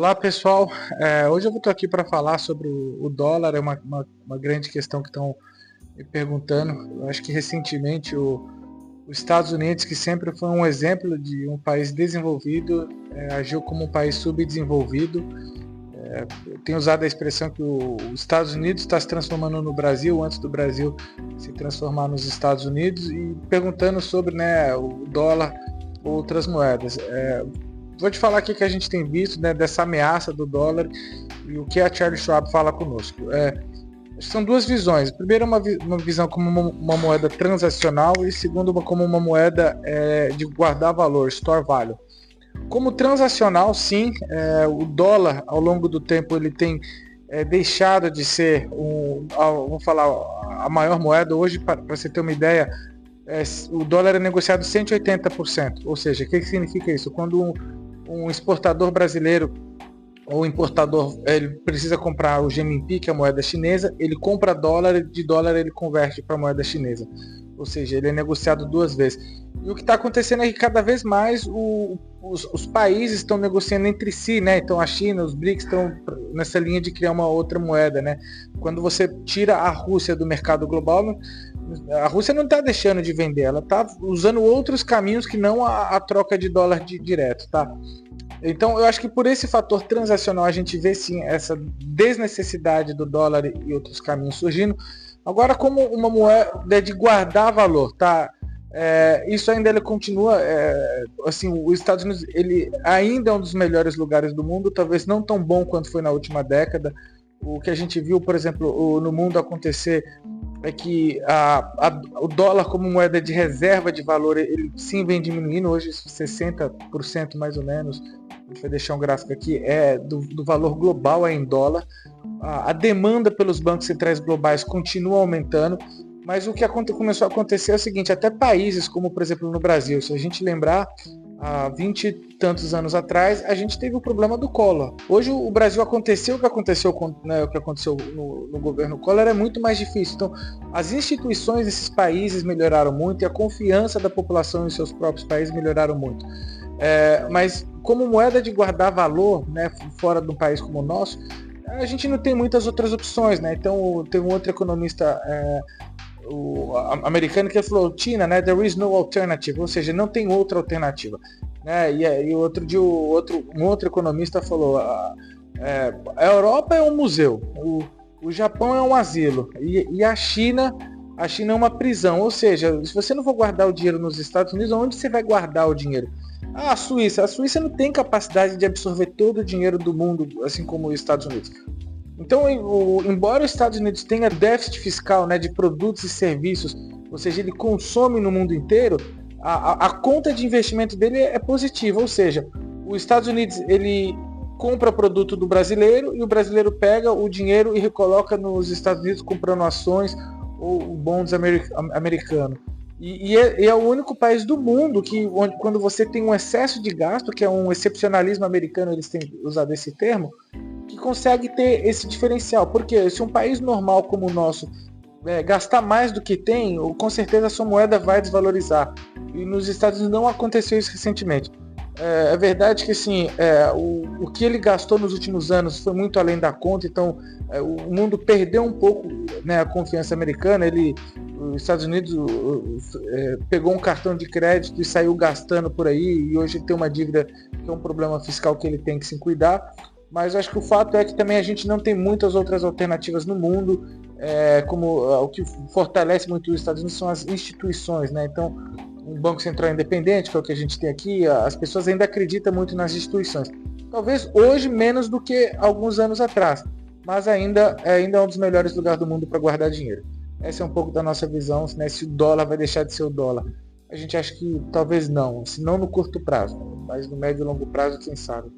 Olá pessoal, hoje eu estou aqui para falar sobre o dólar, é uma grande questão que estão me perguntando. Eu acho que recentemente os Estados Unidos, que sempre foi um exemplo de um país desenvolvido, agiu como um país subdesenvolvido. Eu tenho usado a expressão que os Estados Unidos está se transformando no Brasil, antes do Brasil se transformar nos Estados Unidos, e perguntando sobre, né, o dólar ou outras moedas. Vou te falar aqui que a gente tem visto, né, dessa ameaça do dólar e o que a Charles Schwab fala conosco. São duas visões. Primeiro, uma visão como uma moeda transacional e segundo, como uma moeda de guardar valor, store value. Como transacional, sim, o dólar ao longo do tempo ele tem deixado de ser vamos falar, a maior moeda. Hoje, para você ter uma ideia, o dólar é negociado 180%. Ou seja, o que significa isso? Quando um exportador brasileiro ou importador ele precisa comprar o renminbi, que é a moeda chinesa, ele compra dólar, de dólar ele converte para a moeda chinesa. Ou seja, ele é negociado duas vezes. E o que está acontecendo é que cada vez mais os países estão negociando entre si, né? Então a China, os BRICS estão nessa linha de criar uma outra moeda, né? Quando você tira a Rússia do mercado global, a Rússia não está deixando de vender, ela está usando outros caminhos que não a troca de dólar direto, tá? Então eu acho que por esse fator transacional a gente vê sim essa desnecessidade do dólar e outros caminhos surgindo. Agora, como uma moeda de guardar valor, tá? Isso ainda ele continua, assim, os Estados Unidos ele ainda é um dos melhores lugares do mundo, talvez não tão bom quanto foi na última década. O que a gente viu, por exemplo, no mundo acontecer é que o dólar como moeda de reserva de valor, ele sim vem diminuindo, hoje 60% mais ou menos, a gente vai deixar um gráfico aqui, do valor global em dólar. A demanda pelos bancos centrais globais continua aumentando, mas o que começou a acontecer é o seguinte, até países como, por exemplo, no Brasil, se a gente lembrar, há 20 e tantos anos atrás, a gente teve o problema do Collor. Hoje o Brasil aconteceu o que aconteceu, né, o que aconteceu no governo Collor é muito mais difícil. Então, as instituições desses países melhoraram muito e a confiança da população em seus próprios países melhoraram muito. Mas como moeda de guardar valor, né, fora de um país como o nosso, a gente não tem muitas outras opções, né? Então, tem um outro economista americano que falou, China, né? There is no alternative, ou seja, não tem outra alternativa. Né? E outro dia um outro economista falou, a Europa é um museu, o Japão é um asilo e a China é uma prisão. Ou seja, se você não for guardar o dinheiro nos Estados Unidos, onde você vai guardar o dinheiro? A Suíça não tem capacidade de absorver todo o dinheiro do mundo, assim como os Estados Unidos. Então, embora os Estados Unidos tenha déficit fiscal, né, de produtos e serviços, ou seja, ele consome no mundo inteiro, a conta de investimento dele é positiva. Ou seja, os Estados Unidos ele compra produto do brasileiro e o brasileiro pega o dinheiro e recoloca nos Estados Unidos comprando ações ou bonds americanos. E é o único país do mundo que, quando você tem um excesso de gasto, que é um excepcionalismo americano, eles têm usado esse termo, que consegue ter esse diferencial. Porque se um país normal como o nosso gastar mais do que tem, com certeza a sua moeda vai desvalorizar. E nos Estados Unidos não aconteceu isso recentemente. É verdade que assim, o que ele gastou nos últimos anos foi muito além da conta, então o mundo perdeu um pouco, né, a confiança americana. Os Estados Unidos pegou um cartão de crédito e saiu gastando por aí, e hoje tem uma dívida que é um problema fiscal que ele tem que se cuidar. Mas acho que o fato é que também a gente não tem muitas outras alternativas no mundo, o que fortalece muito os Estados Unidos são as instituições, né? Então, um Banco Central independente, que é o que a gente tem aqui, as pessoas ainda acreditam muito nas instituições. Talvez hoje menos do que alguns anos atrás, mas ainda é um dos melhores lugares do mundo para guardar dinheiro. Essa é um pouco da nossa visão, né? Se o dólar vai deixar de ser o dólar. A gente acha que talvez não, se não no curto prazo, mas no médio e longo prazo, quem sabe.